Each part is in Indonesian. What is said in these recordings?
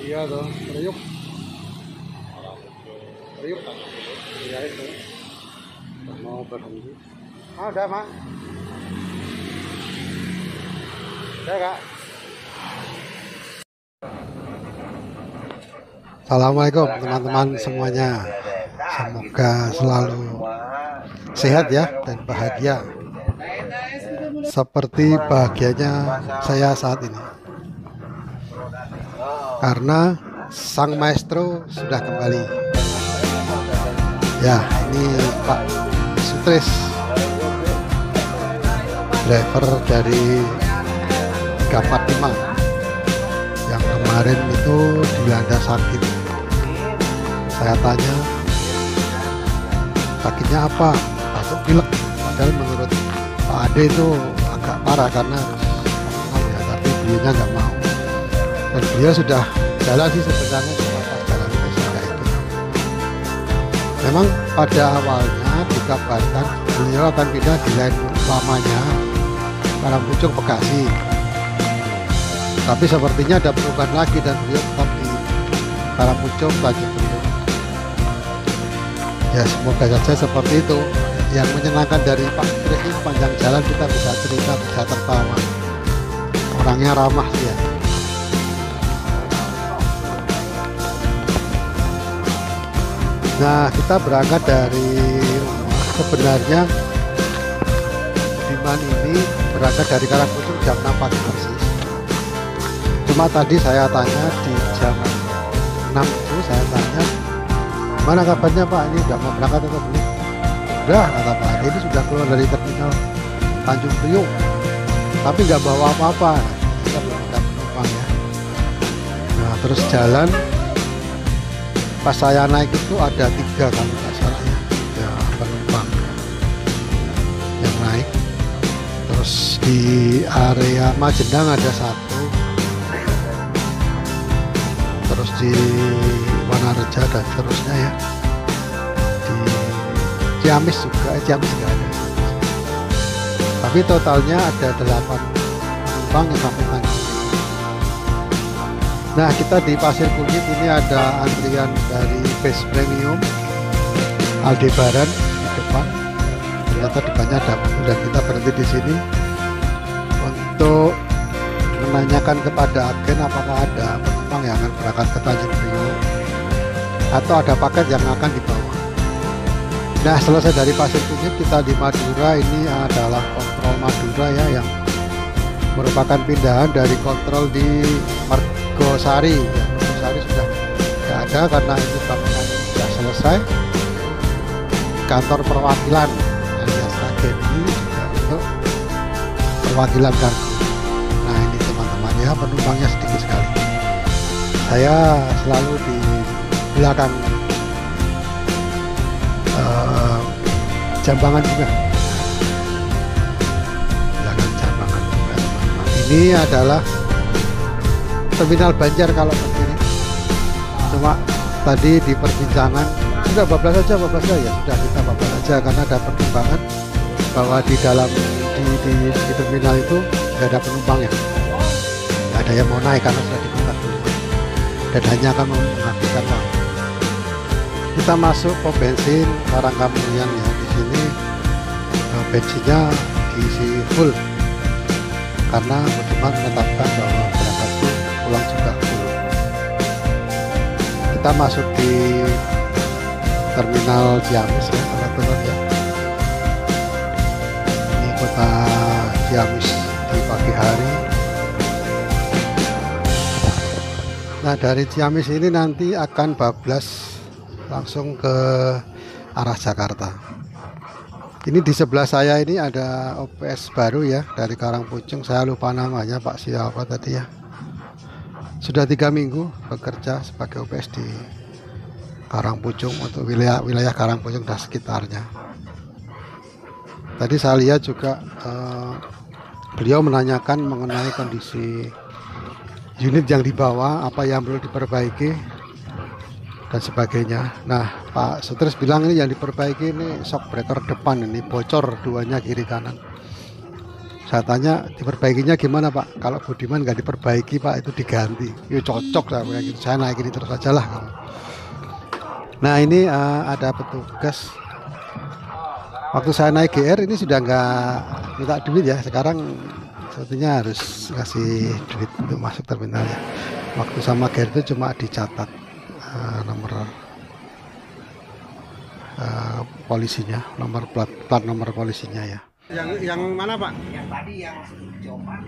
Iya tuh, Priuk. Priuk kan? Iya itu. Mau berhenti. Ah, udah, Mak. Udah, Kak. Assalamualaikum teman-teman semuanya. Semoga selalu sehat ya dan bahagia. Seperti bahagianya saya saat ini. Karena sang maestro sudah kembali. Ya, ini Pak Sutris, driver dari 345 yang kemarin itu dilanda sakit. Saya tanya, sakitnya apa? Batuk pilek. Padahal menurut Pak Ade itu agak parah karena ya, tapi beliaunya nggak mau. Dan beliau sudah jalan sih sebenarnya, cuma pas jalan itu sudah itu. Memang pada awalnya dikabarkan beliau akan pindah di lain lamanya Karangpucung Bekasi. Tapi sepertinya ada perubahan lagi dan beliau tetap di Karangpucung Tanjung Priok. Ya semoga saja seperti itu. Yang menyenangkan dari Pak Sutris ini panjang jalan kita bisa cerita, bisa tertawa. Orangnya ramah sih ya. Nah, kita berangkat dari sebenarnya Budiman ini berangkat dari Karangpucung jam 6 pagi persis. Cuma tadi saya tanya di jam 6 itu saya tanya, mana kabarnya Pak, ini udah mau berangkat atau belum? Udah, kata Pak, ini sudah keluar dari terminal Tanjung Priok, tapi nggak bawa apa-apa. Kita belum ada penumpang ya. Nah, terus jalan. Pas saya naik itu ada 3 kalau nggak salah ya penumpang yang naik. Terus di area Majenang ada 1, terus di Wanareja dan seterusnya ya, di Ciamis juga, Ciamis nggak ada. Tapi totalnya ada 8 penumpang yang sampai Tanjung. Nah, kita di Pasir Kunyit ini ada antrian dari bus premium Aldebaran di depan. Ternyata depannya ada mobil dan kita berhenti di sini untuk menanyakan kepada agen apakah ada penumpang yang akan berangkat ke Tanjung Priok atau ada paket yang akan dibawa. Nah, selesai dari Pasir Kunyit kita di Madura. Ini adalah kontrol Madura ya, yang merupakan pindahan dari kontrol di Margosari. Ya, Margosari sudah tidak ada karena ini bangunan sudah selesai. Kantor perwakilan alias KGI juga untuk perwakilan kargo. Nah, ini teman-teman ya, penumpangnya sedikit sekali. Saya selalu di belakang Jambangan juga. Belakang Jambangan juga teman-teman. Ini adalah Terminal Banjar kalau begini. Cuma tadi di perbincangan sudah bablas saja ya, sudah kita bablas saja karena ada pertimbangan bahwa di dalam di terminal itu tidak ada penumpang ya, tidak ada yang mau naik karena sudah dibuka dulu dan hanya akan menghabiskan waktu. Kita masuk pom bensin Karangkamulyan ya, di sini bensinnya diisi full karena Budiman menetapkan bahwa berangkat pulang juga full. Kita masuk di terminal Ciamis ya teman-teman ya. Ini kota Ciamis di pagi hari. Nah, dari Ciamis ini nanti akan bablas langsung ke arah Jakarta. Ini di sebelah saya ini ada OPS baru ya dari Karangpucung. Saya lupa namanya, Pak siapa tadi ya. Sudah 3 minggu bekerja sebagai OPS di Karangpucung untuk wilayah Karangpucung dan sekitarnya. Tadi saya lihat juga beliau menanyakan mengenai kondisi unit yang dibawa, apa yang perlu diperbaiki dan sebagainya. Nah, Pak Sutris bilang ini yang diperbaiki ini shock breaker depan, ini bocor duanya kiri kanan. Saya tanya diperbaikinya gimana Pak? Kalau Budiman nggak diperbaiki Pak, itu diganti. Yuk cocok saya kayak gitu. Saya naik ini terus aja lah. Nah ini ada petugas. Waktu saya naik GR ini sudah nggak minta duit ya. Sekarang sepertinya harus kasih duit untuk masuk terminal ya. Waktu sama GR itu cuma dicatat nomor polisinya, nomor plat nomor polisinya ya. Yang mana Pak? Yang tadi yang Jopa.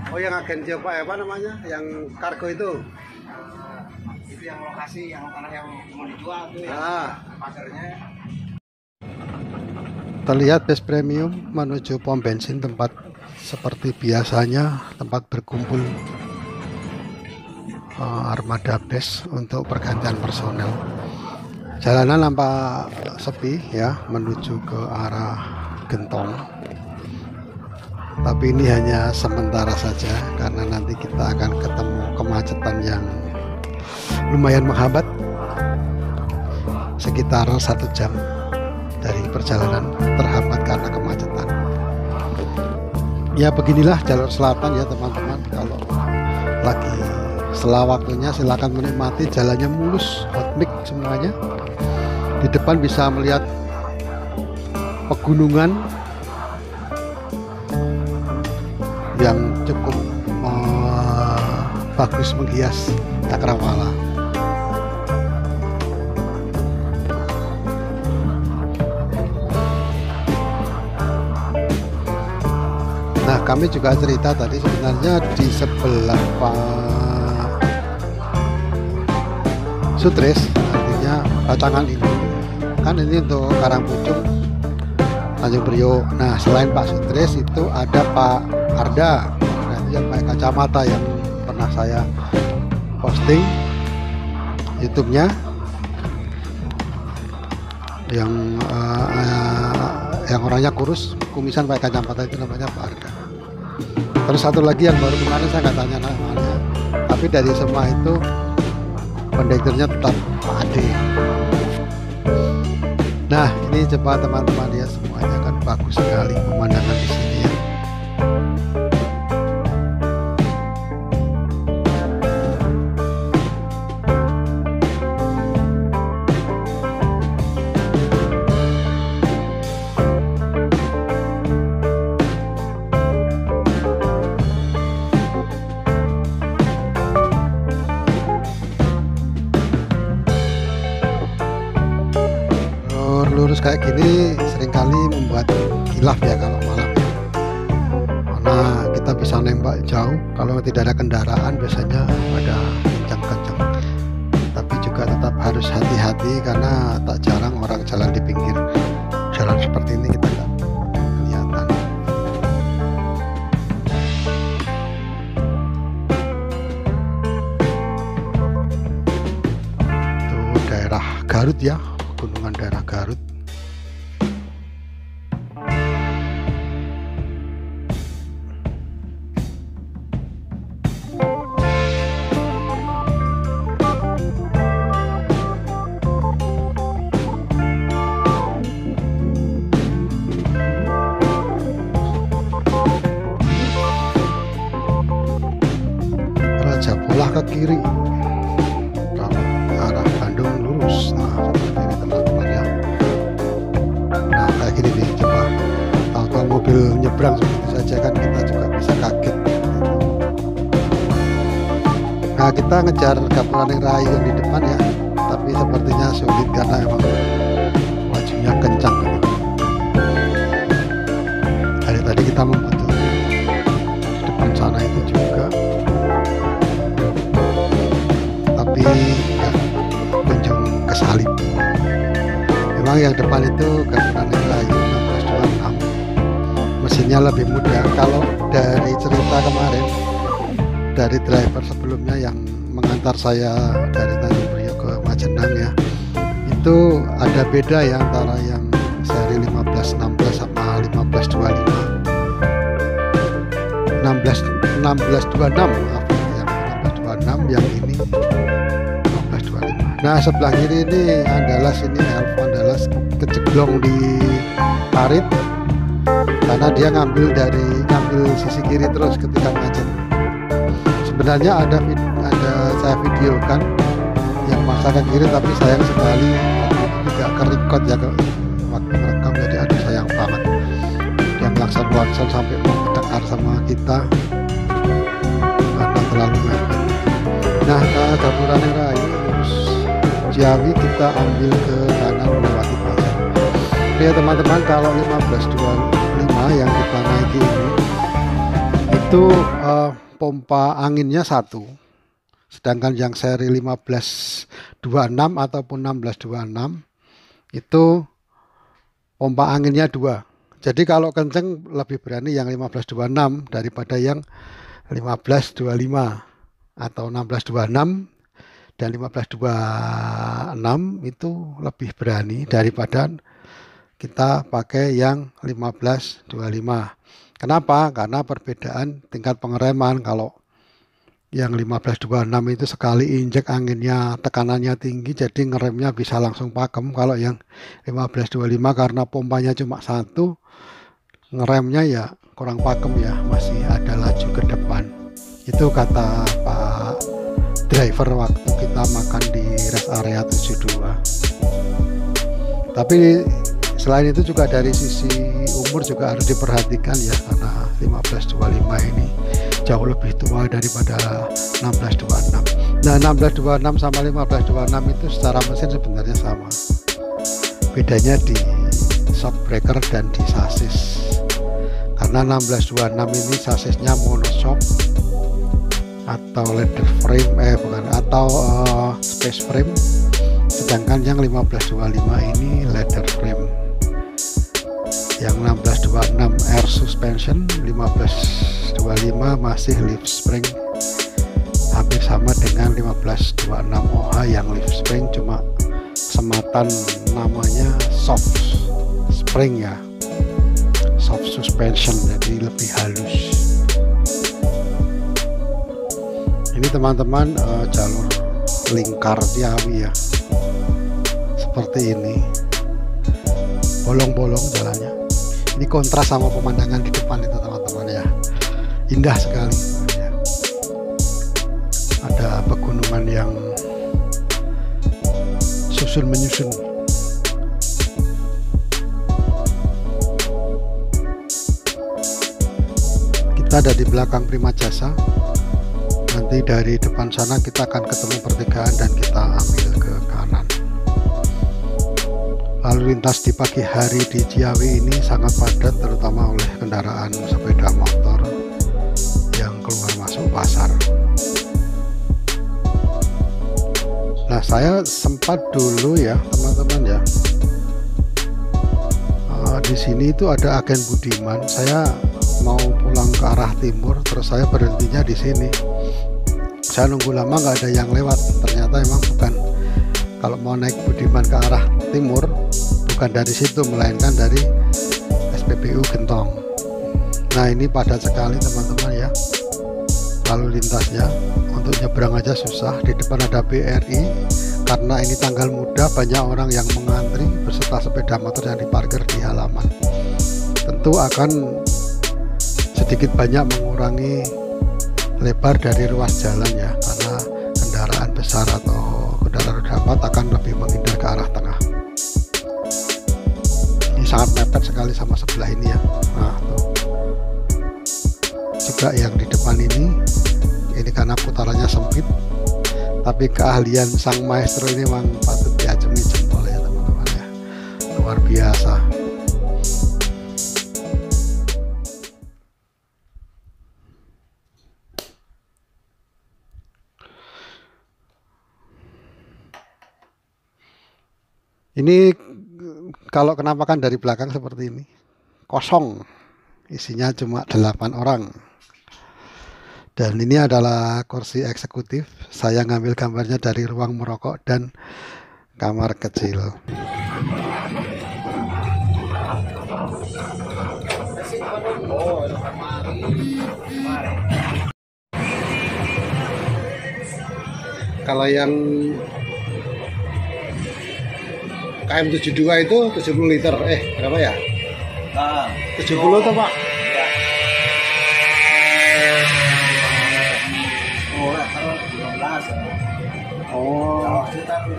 Oh yang agen Jopa ya, apa namanya? Yang kargo itu? Itu yang lokasi yang tanah yang mau dijual tuh ya. Pagarnya. Terlihat bus premium menuju pom bensin, tempat seperti biasanya tempat berkumpul armada bus untuk pergantian personel. Jalanan nampak sepi ya menuju ke arah Gentong, tapi ini hanya sementara saja karena nanti kita akan ketemu kemacetan yang lumayan menghambat, sekitar 1 jam dari perjalanan terhambat karena kemacetan. Ya beginilah jalur selatan ya teman-teman, kalau lagi setelah waktunya silakan menikmati, jalannya mulus, hot mix semuanya. Di depan bisa melihat pegunungan yang cukup bagus menghias Cakrawala. Nah kami juga cerita tadi sebenarnya di sebelah Pak Sutris, artinya bacangan ini kan ini untuk Karangpucung Tanjung Priok. Nah selain Pak Sutris itu ada Pak Arda, nah, itu yang pakai kacamata yang pernah saya posting YouTube-nya, yang orangnya kurus, kumisan pakai kacamata, itu namanya Pak Arda. Terus satu lagi yang baru kemarin saya nggak tanya namanya, tapi dari semua itu kondekturnya tetap Pak Ade. Nah ini coba teman-teman ya, semuanya kan bagus sekali pemandangan di sini ya. Lurus kayak gini seringkali membuat hilaf ya kalau malam, karena kita bisa nembak jauh. Kalau tidak ada kendaraan biasanya ada kencang-kencang, tapi juga tetap harus hati-hati karena tak jarang orang jalan di pinggir jalan seperti ini, kita nggak kelihatan. Itu daerah Garut ya, pegunungan daerah Garut. Rajapolah ke kiri kalau arah Bandung lurus. Nah seperti ini teman-teman ya. Nah kayak gini nih, coba tahu-tahu mobil nyebrang seperti saja kan kita juga bisa kaget. Nah kita ngejar Gapuraning Rahayu yang di depan ya, tapi sepertinya sulit karena emang lajunya kencang gitu. Dari tadi kita membutuhkan di depan sana itu juga, tapi ya, kunjung kesalip. Memang yang depan itu Gapuraning Rahayu 1626, mesinnya lebih mudah. Kalau dari cerita kemarin dari driver sebelumnya yang mengantar saya dari Tanjung Priok ke Majendang ya, itu ada beda ya antara yang seri 1516 sama 1525. 1626 maaf, yang 1626, yang ini 1525. Nah sebelah kiri ini Andalas, ini Elf Andalas keceblong di parit. karena dia ngambil sisi kiri terus ketika macet. Sebenarnya ada saya videokan yang maksa ke kiri, tapi sayang sekali tidak ke-record ya waktu merekam, jadi aduh sayang banget. Yang laksan Watson sampai mendengar sama kita karena terlalu mepet. Nah, ke Gapurane Rayu lurus Ciawi kita ambil ke kanan melewati pasar. Oke teman-teman, kalau 1525 yang kita naiki ini itu pompa anginnya 1, sedangkan yang seri 1526 ataupun 1626 itu pompa anginnya 2. Jadi kalau kenceng lebih berani yang 1526 daripada yang 1525 atau 1626, dan 1526 itu lebih berani daripada kita pakai yang 1525. Kenapa? Karena perbedaan tingkat pengereman. Kalau yang 1526 itu sekali injek anginnya tekanannya tinggi, jadi ngeremnya bisa langsung pakem. Kalau yang 1525 karena pompanya cuma 1, ngeremnya ya kurang pakem ya, masih ada laju ke depan. Itu kata Pak driver waktu kita makan di rest area 72. Tapi selain itu juga dari sisi umur juga harus diperhatikan ya, karena 1525 ini jauh lebih tua daripada 1626. Nah, 1626 sama 1526 itu secara mesin sebenarnya sama. Bedanya di shock breaker dan di sasis. Karena 1626 ini sasisnya monoshock atau leather frame atau space frame, sedangkan yang 1525 ini leather frame. Yang 1626 air suspension, 1525 masih leaf spring, hampir sama dengan 1526 OH yang leaf spring, cuma sematan namanya soft spring ya, soft suspension, jadi lebih halus. Ini teman-teman jalur lingkar Ciawi ya, seperti ini, bolong-bolong jalannya. Ini kontras sama pemandangan di depan itu teman-teman ya, indah sekali ya. Ada pegunungan yang susun menyusun. Kita ada di belakang Prima Jasa. Nanti dari depan sana kita akan ketemu pertigaan dan kita ambil ke kanan. Lalu lintas di pagi hari di Ciawi ini sangat padat, terutama oleh kendaraan sepeda motor yang keluar masuk pasar. Nah, saya sempat dulu ya teman-teman ya, di sini itu ada agen Budiman. Saya mau pulang ke arah timur, terus saya berhentinya di sini. Saya nunggu lama nggak ada yang lewat. Ternyata emang bukan, kalau mau naik Budiman ke arah timur bukan dari situ, melainkan dari SPBU Gentong. Nah, ini padat sekali teman-teman ya, lalu lintasnya. Untuk nyebrang aja susah. Di depan ada BRI, karena ini tanggal muda, banyak orang yang mengantri beserta sepeda motor yang diparkir di halaman. Tentu akan sedikit banyak mengurangi lebar dari ruas jalan ya, karena kendaraan besar atau kendaraan roda 4 akan lebih menghindar ke arah tengah. Ini sangat mepet sekali sama sebelah ini ya. Nah, tuh. Juga yang di depan ini karena putarannya sempit, tapi keahlian sang maestro ini memang patut diacungi jempol ya teman-teman ya, luar biasa. Ini kalau kenampakan dari belakang seperti ini, kosong, isinya cuma 8 orang. Dan ini adalah kursi eksekutif. Saya ngambil gambarnya dari ruang merokok dan kamar kecil. Kalau yang KM72 itu 70 liter, berapa ya? Nah, 70 tuh Pak. ya. Oh, kalau 15 ya. Oh, Kalau kita tuh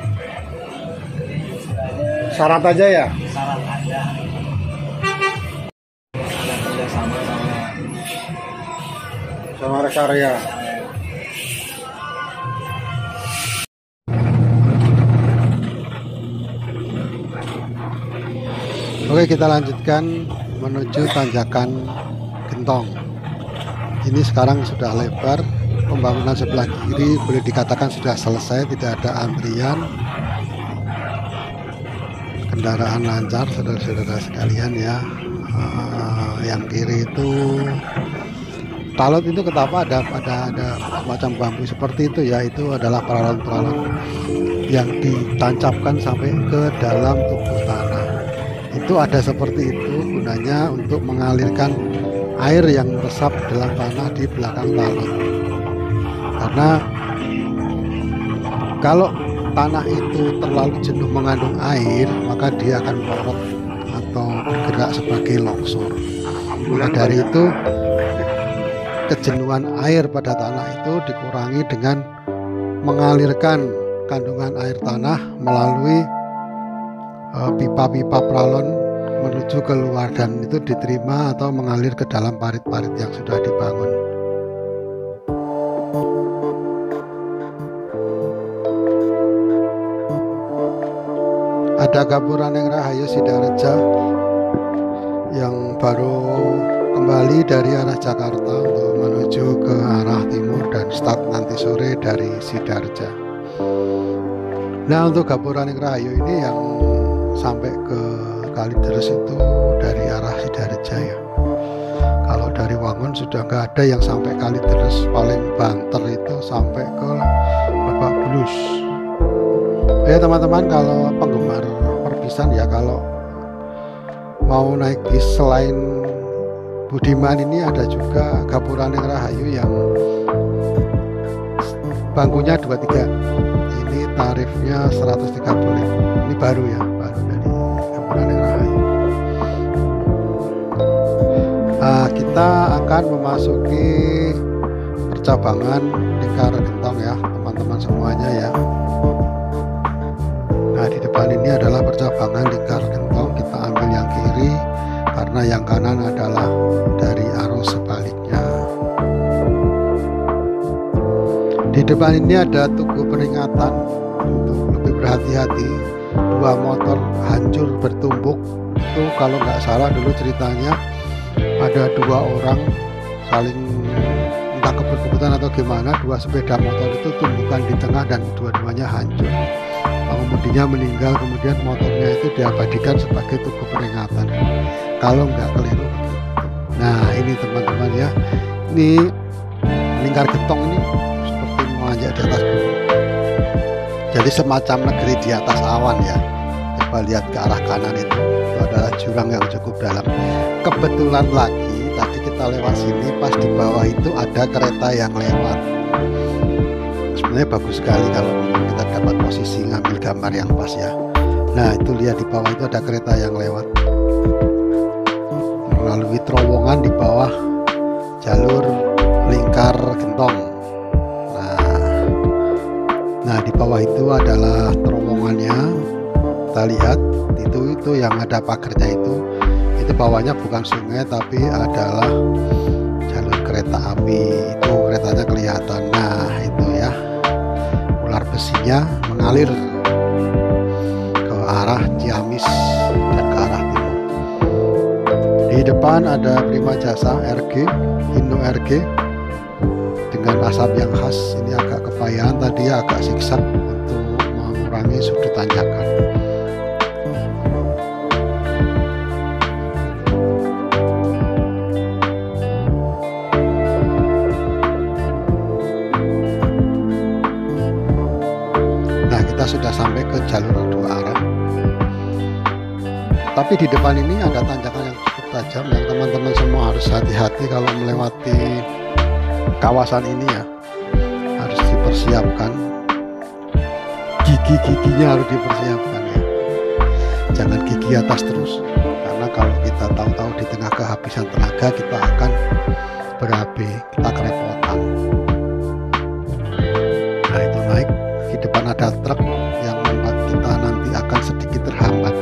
istilahnya syarat aja ya. syarat aja. Ada kerjasama Sama rest area. Oke, kita lanjutkan menuju tanjakan Gentong. Ini sekarang sudah lebar, pembangunan sebelah kiri boleh dikatakan sudah selesai, tidak ada antrian, kendaraan lancar, saudara-saudara sekalian ya. Yang kiri itu talot itu ketapa ada macam bambu seperti itu ya, itu adalah paralon-paralon yang ditancapkan sampai ke dalam tubuh tanah. Itu ada seperti itu gunanya untuk mengalirkan air yang meresap dalam tanah di belakang talon. Karena kalau tanah itu terlalu jenuh mengandung air, maka dia akan melorot atau bergerak sebagai longsor. Maka dari itu kejenuhan air pada tanah itu dikurangi dengan mengalirkan kandungan air tanah melalui pipa-pipa pralon menuju keluar, dan itu diterima atau mengalir ke dalam parit-parit yang sudah dibangun. Ada Gapuraning Rahayu Sidareja yang baru kembali dari arah Jakarta untuk menuju ke arah timur dan start nanti sore dari Sidareja. Nah, untuk Gapuraning Rahayu ini yang sampai ke Kalideres itu dari arah Sidareja ya. Kalau dari Wangun sudah nggak ada yang sampai Kalideres, paling banter itu sampai ke Lebak Bulus. Ya teman-teman, kalau penggemar perpisan ya, kalau mau naik bis selain Budiman ini ada juga Gapuraning Rahayu yang bangkunya 23. Ini tarifnya 130. Ini baru ya, baru dari Gapuraning Rahayu. Nah, kita akan memasuki percabangan Lingkar Gentong ya teman-teman semuanya ya. Nah, di depan ini adalah percabangan Lingkar Gentong. Kita ambil yang kiri karena yang kanan adalah dari arus sebaliknya. Di depan ini ada tugu peringatan untuk lebih berhati-hati. Dua motor hancur bertumbuk. Itu kalau nggak salah dulu ceritanya ada dua orang saling entah kebut-kebutan atau gimana, dua sepeda motor itu tumbukan di tengah dan dua-duanya hancur. Pengemudinya meninggal, kemudian motornya itu diabadikan sebagai tugu peringatan. Kalau nggak keliru. Nah, ini teman-teman ya, ini Lingkar Gentong ini seperti menanjak di atas gunung. Jadi semacam negeri di atas awan ya. Coba lihat ke arah kanan itu adalah jurang yang cukup dalam. Kebetulan lagi tadi kita lewat sini, pas di bawah itu ada kereta yang lewat. Sebenarnya bagus sekali kalau kita dapat posisi ngambil gambar yang pas ya. Nah, itu lihat di bawah itu ada kereta yang lewat melalui terowongan di bawah jalur Lingkar Gentong. Nah, di bawah itu adalah terowongannya. Kita lihat itu yang ada pagarnya itu bawahnya bukan sungai tapi adalah jalur kereta api. Itu keretanya kelihatan. Nah, itu ya, ular besinya mengalir ke arah Ciamis dan ke arah timur. Di depan ada Prima Jasa RG, Hino RG dengan asap yang khas. Ini agak kepayahan, tadi agak siksak untuk mengurangi sudut tanjakan. Sudah sampai ke jalur dua arah, tapi di depan ini ada tanjakan yang cukup tajam yang teman-teman semua harus hati-hati kalau melewati kawasan ini ya, harus dipersiapkan, gigi-giginya harus dipersiapkan ya, jangan gigi atas terus, karena kalau kita tahu-tahu sudah kehabisan tenaga kita akan berabe, kita kerepotan. Nah itu naik, di depan ada truk yang membuat kita nanti akan sedikit terhambat,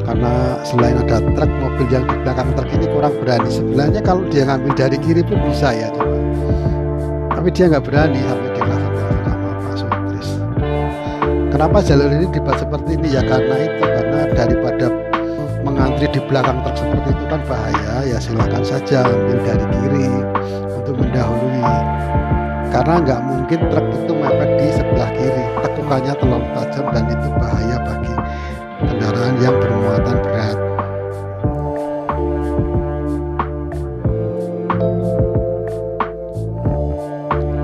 karena selain ada truk, mobil yang di belakang truk ini kurang berani. Sebenarnya kalau dia ngambil dari kiri pun bisa ya coba, tapi dia nggak berani sampai dilakukan sama Pak Sutris. Kenapa jalur ini dibuat seperti ini ya, karena itu, karena daripada mengantri di belakang truk seperti itu kan bahaya, ya silakan saja ambil dari kiri untuk mendahului, karena nggak mungkin truk itu mepet di sebelah kiri, tekukannya terlalu tajam dan itu bahaya bagi kendaraan yang bermuatan berat.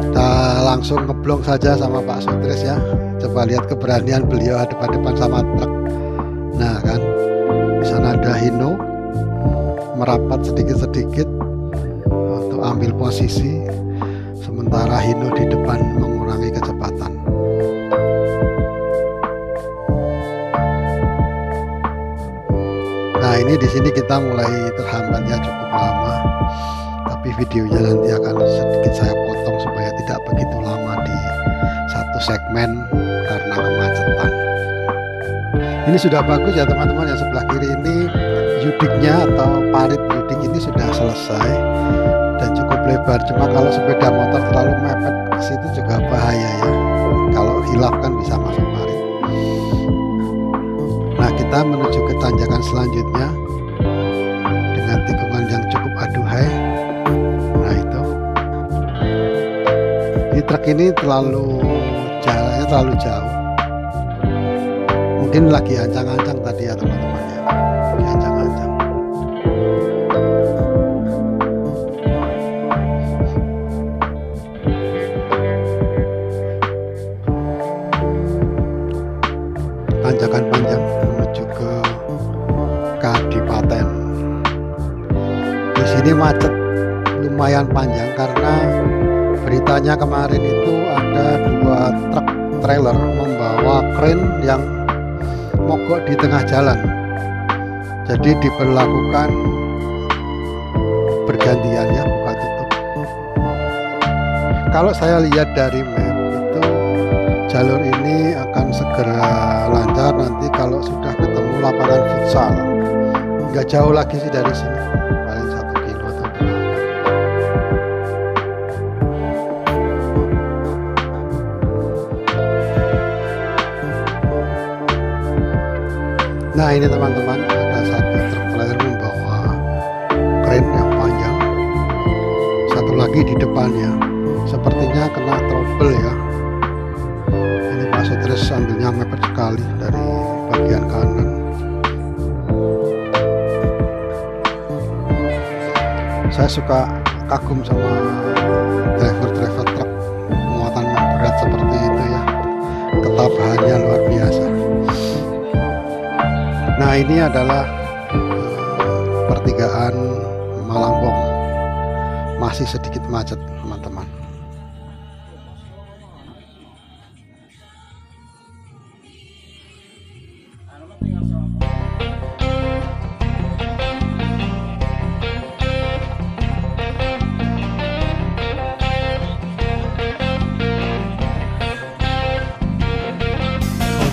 Kita langsung ngeblong saja sama Pak Sutris ya, coba lihat keberanian beliau depan-depan sama truk. Nah kan, di sana ada Hino merapat sedikit-sedikit untuk ambil posisi, sementara Hino di depan mengurangi kecepatan. Nah ini di sini kita mulai terhambat ya, cukup lama, tapi videonya nanti akan sedikit saya potong supaya tidak begitu lama di satu segmen karena kemacetan. Ini sudah bagus ya teman-teman, yang sebelah kiri ini yudiknya atau parit yudik ini sudah selesai dan cukup lebar. Cuma kalau sepeda motor terlalu mepet ke situ juga bahaya ya, kalau hilaf kan bisa masuk parit. Nah kita menuju ke tanjakan selanjutnya dengan tikungan yang cukup aduhai. Nah itu, di truk ini jalannya terlalu jauh, mungkin lagi ancang-ancang tadi ya teman-teman ya, lagi ancang-ancang. Tanjakan panjang menuju ke Kadipaten. Di sini macet lumayan panjang karena beritanya kemarin itu ada 2 truk trailer membawa kren yang mogok di tengah jalan. Jadi diberlakukan bergantian ya, buka tutup. Kalau saya lihat dari map itu jalur ini akan segera lancar nanti kalau sudah ketemu lapangan futsal. Nggak jauh lagi sih dari sini, paling 1 kilo atau 2. Nah ini teman-teman, ada 1 truk trailer membawa kren yang panjang, 1 lagi di depannya, sepertinya kena trouble ya. Ini Pak Sutris ambilnya mepet sekali dari bagian kanan. Saya suka kagum sama driver-driver truk muatan berat seperti itu ya, ketabahannya luar biasa. Nah ini adalah pertigaan Malangbong, masih sedikit macet teman-teman.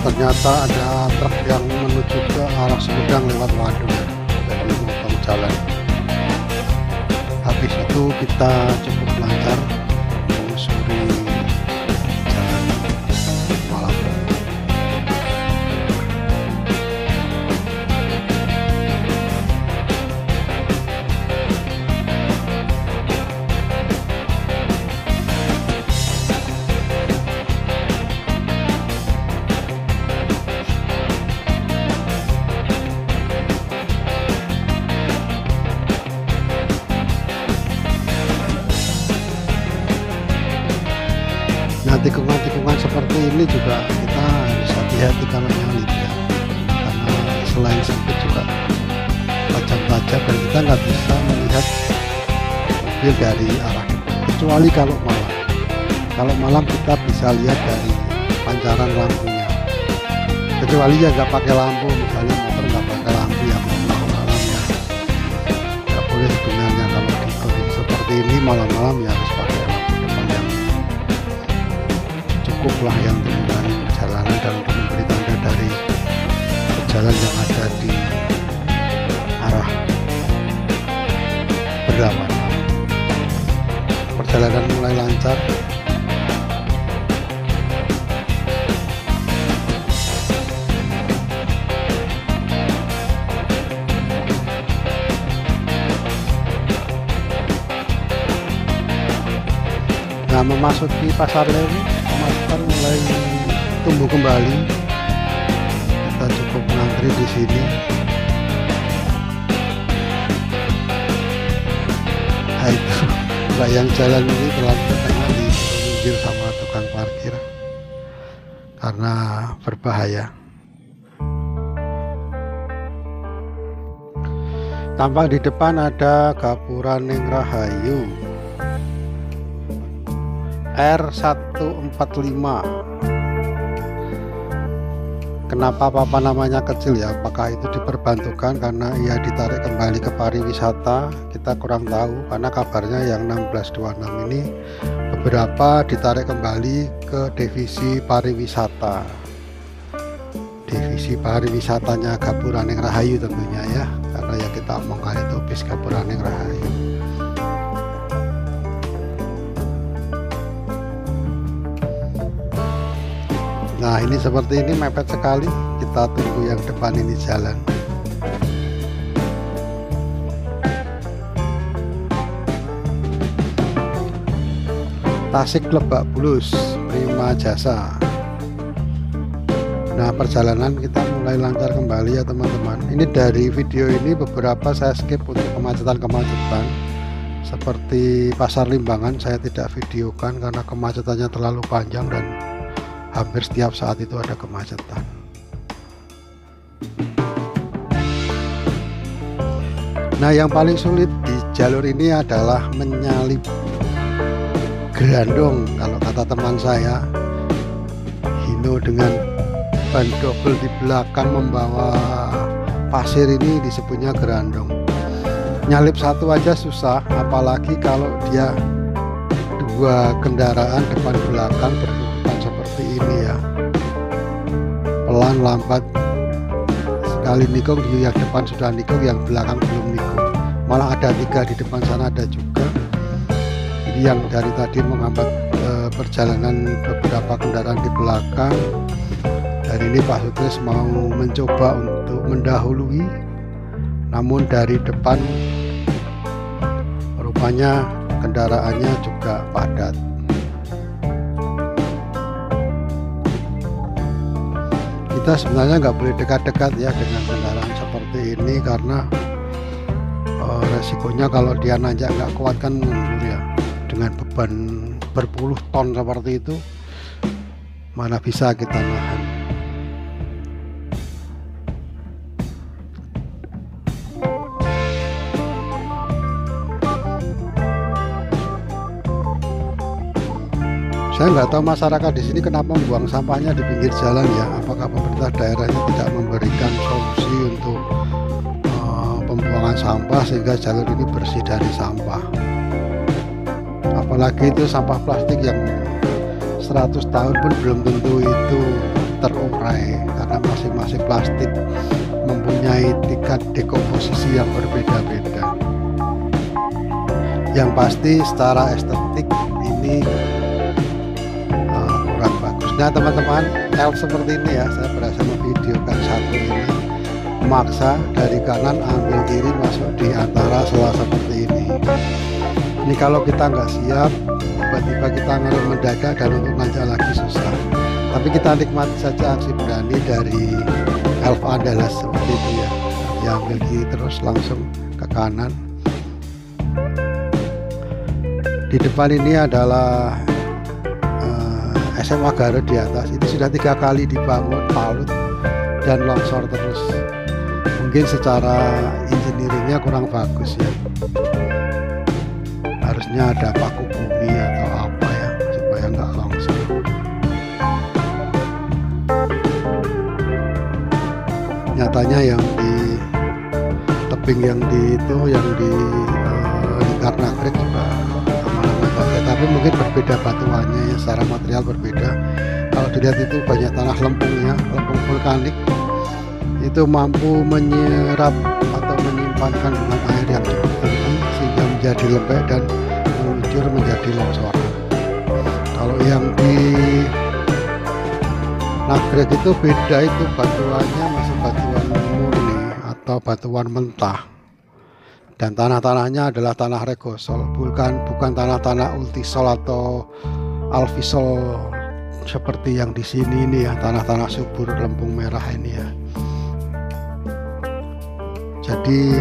Ternyata ada truk yang menuju ke arah Sumedang lewat Waduk, jadi motong jalan. Habis itu kita cukup lancar menyusuri jalan Malangbong. Tikungan-tikungan seperti ini juga kita harus hati-hati kalau nyalip ya, karena selain sempit juga tajam-tajam dan kita nggak bisa melihat mobil dari arah depan, kecuali kalau malam. Kalau malam kita bisa lihat dari pancaran lampunya, kecuali ya nggak pakai lampu, misalnya motor nggak pakai lampu ya, malam ya. malam-malam ya harus pakai lampu depan yang cukup lah, yang untuk mengurangi perjalanan dan untuk memberi tanda dari jalan yang ada di arah berlawanan. Perjalanan mulai lancar. Nah, memasuki Pasar Lewi, kemacetan mulai tumbuh kembali. Kita cukup mengantri di sini. Nah, itu yang jalan ini terlalu tengah diminggir sama tukang parkir karena berbahaya. Tampak di depan ada Gapura Ning Rahayu R145. Kenapa papa namanya kecil ya? Apakah itu diperbantukan karena ia ditarik kembali ke pariwisata? Kita kurang tahu, karena kabarnya yang 1626 ini beberapa ditarik kembali ke divisi pariwisata. Divisi pariwisatanya Gapura Ning Rahayu tentunya ya, karena yang kita omongkan itu bis Gapura Ning Rahayu. Nah, ini seperti ini, mepet sekali. Kita tunggu yang depan ini jalan. Tasik Lebak Bulus, Prima Jasa. Nah, perjalanan kita mulai lancar kembali ya teman-teman. Ini dari video ini beberapa saya skip untuk kemacetan-kemacetan. Seperti Pasar Limbangan saya tidak videokan karena kemacetannya terlalu panjang dan hampir setiap saat itu ada kemacetan. Nah, yang paling sulit di jalur ini adalah menyalip gerandong. Kalau kata teman saya, Hino dengan ban double di belakang membawa pasir ini disebutnya gerandong. Nyalip satu aja susah, apalagi kalau dia dua kendaraan depan belakang berurutan seperti ini ya. Pelan lambat, sekali nikung yang depan sudah nikung, yang belakang belum nikung. Malah ada tiga di depan sana ada juga. Ini yang dari tadi menghambat perjalanan beberapa kendaraan di belakang. Dan ini Pak Sutris mau mencoba untuk mendahului, namun dari depan rupanya kendaraannya juga padat. Kita sebenarnya nggak boleh dekat-dekat ya dengan kendaraan seperti ini, karena resikonya kalau dia nanjak nggak kuat kan mundur ya. Dengan beban berpuluh ton seperti itu, mana bisa kita nahan. Saya nggak tahu masyarakat di sini kenapa membuang sampahnya di pinggir jalan ya. Apakah pemerintah daerahnya tidak memberikan solusi untuk pembuangan sampah sehingga jalur ini bersih dari sampah. Apalagi itu sampah plastik yang 100 tahun pun belum tentu itu terurai, karena masing-masing plastik mempunyai tingkat dekomposisi yang berbeda-beda. Yang pasti secara estetik ini kurang bagus. Nah teman-teman, elf seperti ini ya, saya berhasil memvideokan satu ini, memaksa dari kanan ambil kiri masuk di antara sela seperti ini. Ini kalau kita nggak siap, tiba-tiba kita ngerem mendadak dan untuk nanjak lagi susah. Tapi kita nikmati saja aksi berani dari elf adalah seperti itu ya. Dia ambil kiri terus langsung ke kanan. Di depan ini adalah SMA Garut di atas. Itu sudah 3 kali dibangun palut dan longsor terus. Mungkin secara engineeringnya kurang bagus ya. Harusnya ada paku bumi atau apa ya supaya nggak longsor. Nyatanya yang di tebing yang di itu yang di Karnagrek juga tapi mungkin berbeda batuannya ya, secara material berbeda. Kalau dilihat itu banyak tanah lempungnya, lempung vulkanik itu mampu menyerap atau menyimpan kandungan air yang cukup tinggi sehingga menjadi lembek dan meluncur menjadi longsoran. Kalau yang di Nagreg itu beda, itu batuannya masih batuan murni atau batuan mentah, dan tanah-tanahnya adalah tanah regosol, bukan tanah-tanah ultisol atau alfisol seperti yang di sini ini ya, tanah-tanah subur lempung merah ini ya. Jadi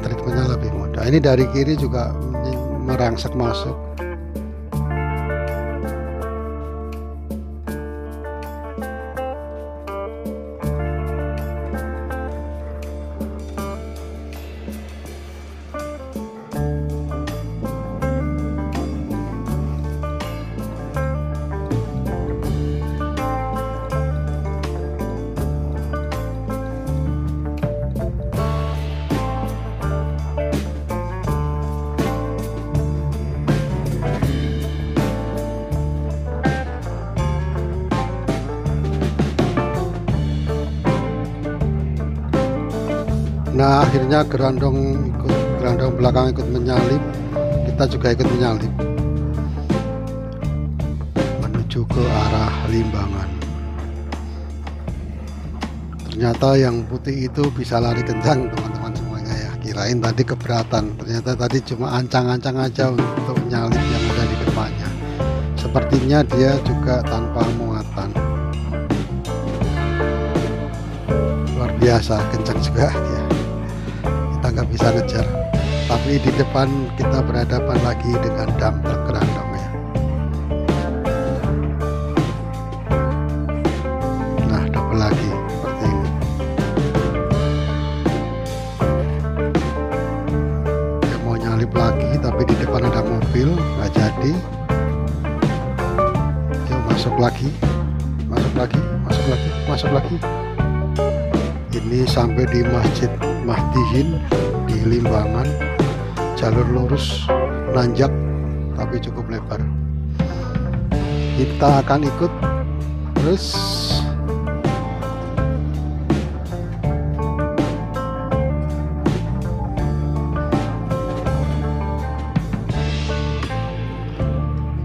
treatmentnya lebih mudah. Ini dari kiri juga merangsek masuk. Nah, akhirnya gerandong belakang ikut menyalip, kita juga ikut menyalip menuju ke arah Limbangan. Ternyata yang putih itu bisa lari kencang teman-teman semuanya ya. Kirain tadi keberatan, ternyata tadi cuma ancang-ancang aja untuk menyalip yang ada di depannya. Sepertinya dia juga tanpa muatan. Luar biasa kencang juga dia. Kita nggak bisa ngejar, tapi di depan kita berhadapan lagi dengan dam truk gerandong ya. Nah, double lagi seperti ini. Dia mau nyalip lagi, tapi di depan ada mobil, nggak jadi. Dia masuk lagi. Ini sampai di Masjid Mahdihin di Limbangan, jalur lurus nanjak tapi cukup lebar. Kita akan ikut terus.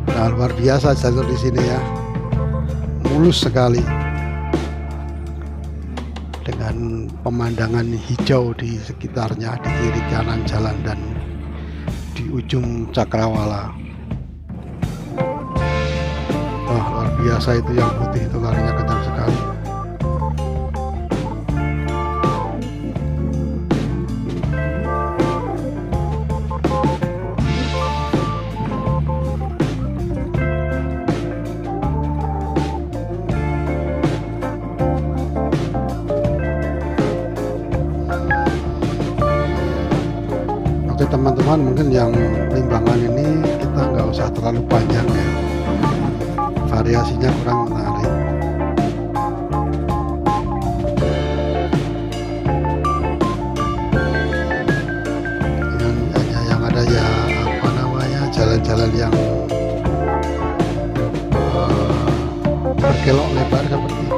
Nah, luar biasa jalur di sini ya, mulus sekali dengan pemandangan hijau di sekitarnya, di kiri kanan jalan dan di ujung cakrawala. Wah, luar biasa itu yang putih itu, larinya kencang sekali. Teman-teman, mungkin yang Limbangan ini kita nggak usah terlalu panjang ya, variasinya kurang menarik. Yang ada ya apa namanya, jalan-jalan yang berkelok lebar seperti ini.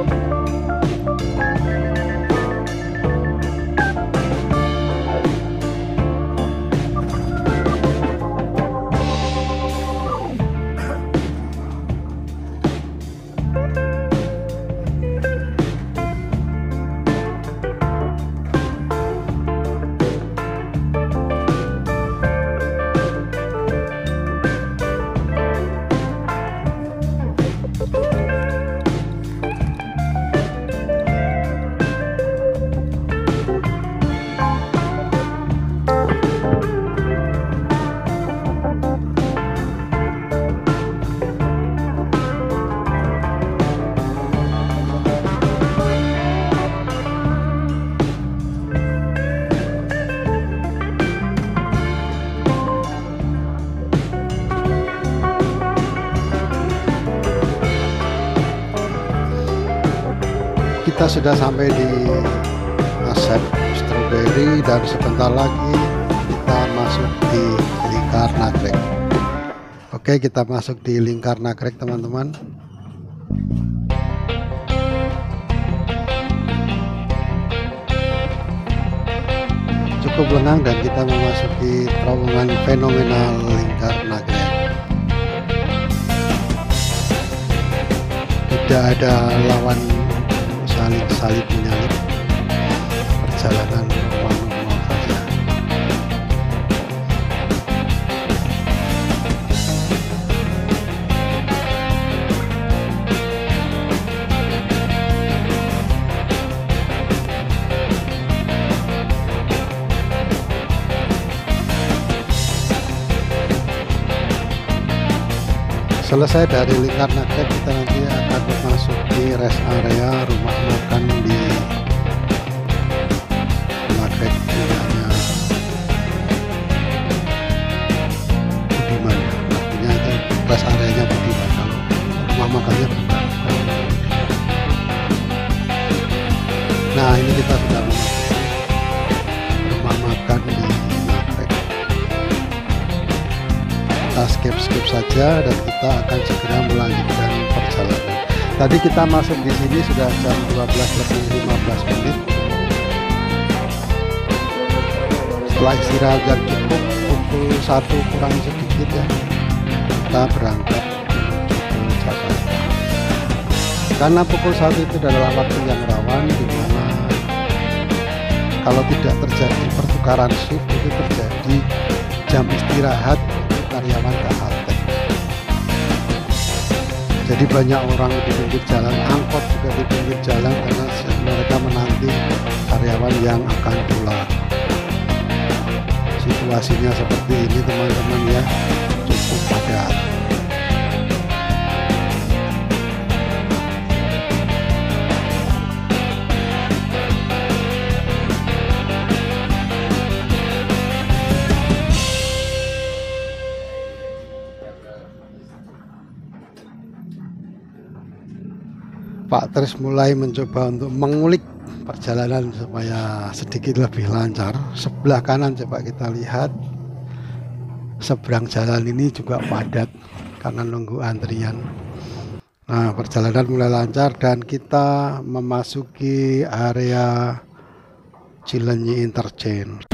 Kita sudah sampai di Asep Strawberry dan sebentar lagi kita masuk di Lingkar Nagreg. Oke, kita masuk di lingkar nagrek teman-teman. Cukup lengang dan kita memasuki terowongan fenomenal lingkar nagrek. Tidak ada lawan salib menyalip, perjalanan normal saja. Selesai dari lingkar nagrek, kita nanti akan memasuki rest area rumah makan di nagrek punyanya Budiman. Artinya itu rest areanya Budiman, kalau rumah makannya bukan. Nah, ini kita sudah memasuki rumah makan di nagrek. Kita skip saja dan kita akan segera melanjutkan perjalanan. Tadi kita masuk di sini sudah jam 12:15. Setelah istirahat yang cukup, pukul 1 kurang sedikit ya, kita berangkat menuju Jakarta. Karena pukul 1 itu adalah waktu yang rawan, di mana kalau tidak terjadi pertukaran shift itu terjadi jam istirahat karyawan ke halte. Jadi banyak orang di pinggir jalan, angkot juga di pinggir jalan karena mereka menanti karyawan yang akan pulang. Situasinya seperti ini teman-teman ya, cukup padat. Pak Tris mulai mencoba untuk mengulik perjalanan supaya sedikit lebih lancar. Sebelah kanan coba kita lihat, seberang jalan ini juga padat karena nunggu antrian. Nah, perjalanan mulai lancar dan kita memasuki area Cilenyi Interchange.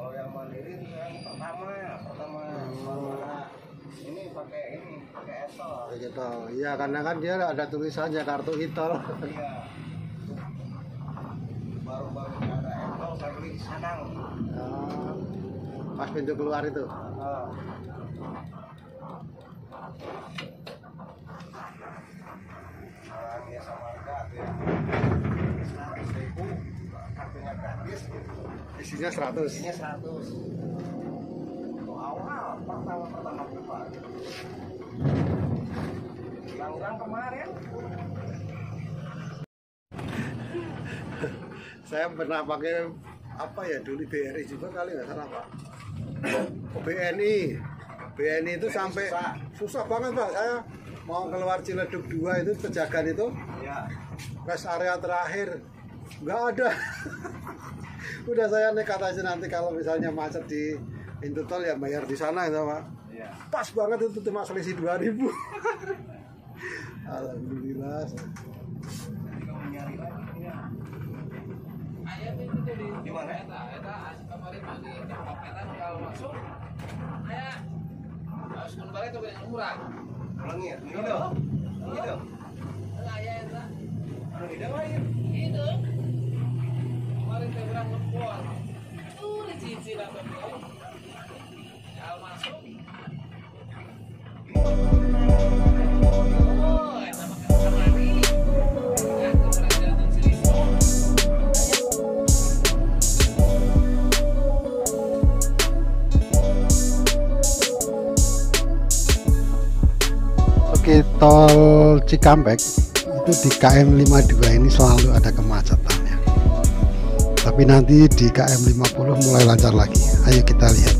Kalau yang mandiri itu yang pertama pakai ini, pakai e-tol. Gitu. Iya, karena kan dia ada tulisannya kartu e-tol. Iya. Baru-baru ada e-tol saya beli di sana. Oh, pas pintu keluar itu. Orangnya sama harga tuh ya. 100.000 kartunya gratis. Isinya 100. Isinya 100. Itu awal pertama keluar. Yang kemarin. Saya pernah pakai apa ya dulu BRI juga kali nggak salah Pak. Oh, BNI itu sampai susah banget Pak. Saya mau keluar Ciledug 2 itu Pejagan itu, Ya. rest area terakhir nggak ada. Udah saya nekat aja nanti kalau misalnya macet di pintu tol ya bayar di sana itu Pak. Ya. Pas banget itu cuma selisih 2.000. Alhamdulillah. Nyari lagi ya. Di mana? Kemarin mandi di paketan kalau masuk, ayah harus kembali ke yang murah. Ulangi ya? Gitu. Gitu. Ayah itu, Gitu lain. itu. Kemarin saya bilang ngepon, tuh dicicil apa beliau. Kalau masuk, oh, itu makan kemari. Ya, keberadaan Siliso. Oke, tol Cikampek itu di KM 52 ini selalu ada kemacetannya. Tapi nanti di KM 50 mulai lancar lagi. Ayo kita lihat.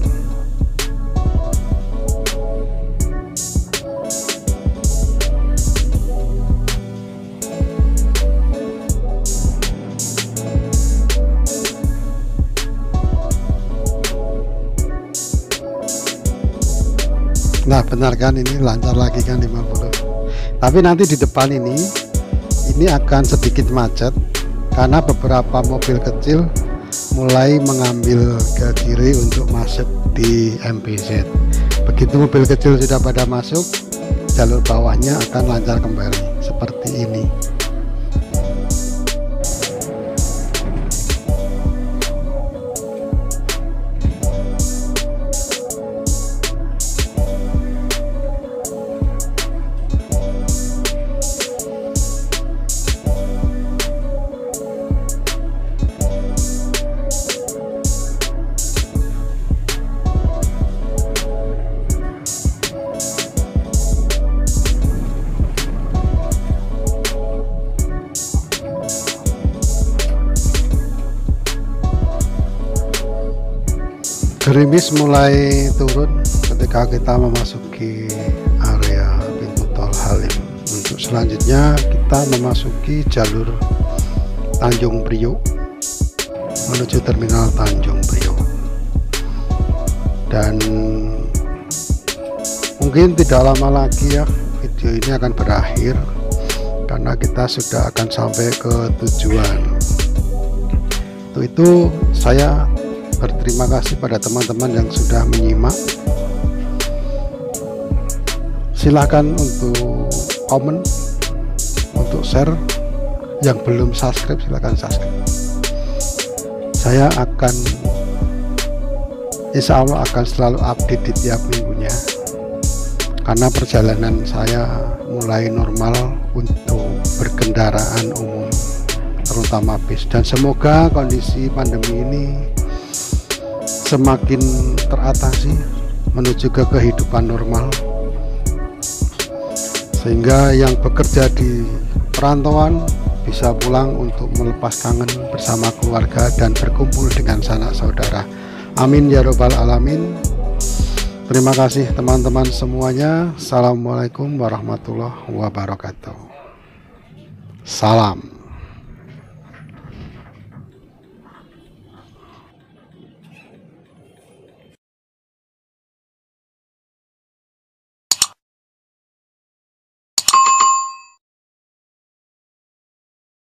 Nah benar kan, ini lancar lagi kan 50. Tapi nanti di depan ini akan sedikit macet karena beberapa mobil kecil mulai mengambil ke kiri untuk masuk di MPZ. Begitu mobil kecil sudah pada masuk, jalur bawahnya akan lancar kembali seperti ini. Gerimis mulai turun ketika kita memasuki area pintu tol Halim. Untuk selanjutnya kita memasuki jalur Tanjung Priok menuju terminal Tanjung Priok. Dan mungkin tidak lama lagi ya video ini akan berakhir karena kita sudah akan sampai ke tujuan. Untuk itu saya berterima kasih pada teman-teman yang sudah menyimak. Silahkan untuk komen, untuk share. Yang belum subscribe silahkan subscribe. Saya akan insya Allah akan selalu update di tiap minggunya karena perjalanan saya mulai normal untuk berkendaraan umum terutama bis, dan semoga kondisi pandemi ini semakin teratasi menuju ke kehidupan normal, sehingga yang bekerja di perantauan bisa pulang untuk melepas kangen bersama keluarga dan berkumpul dengan sanak saudara. Amin ya robbal alamin. Terima kasih teman-teman semuanya. Assalamualaikum warahmatullahi wabarakatuh. Salam.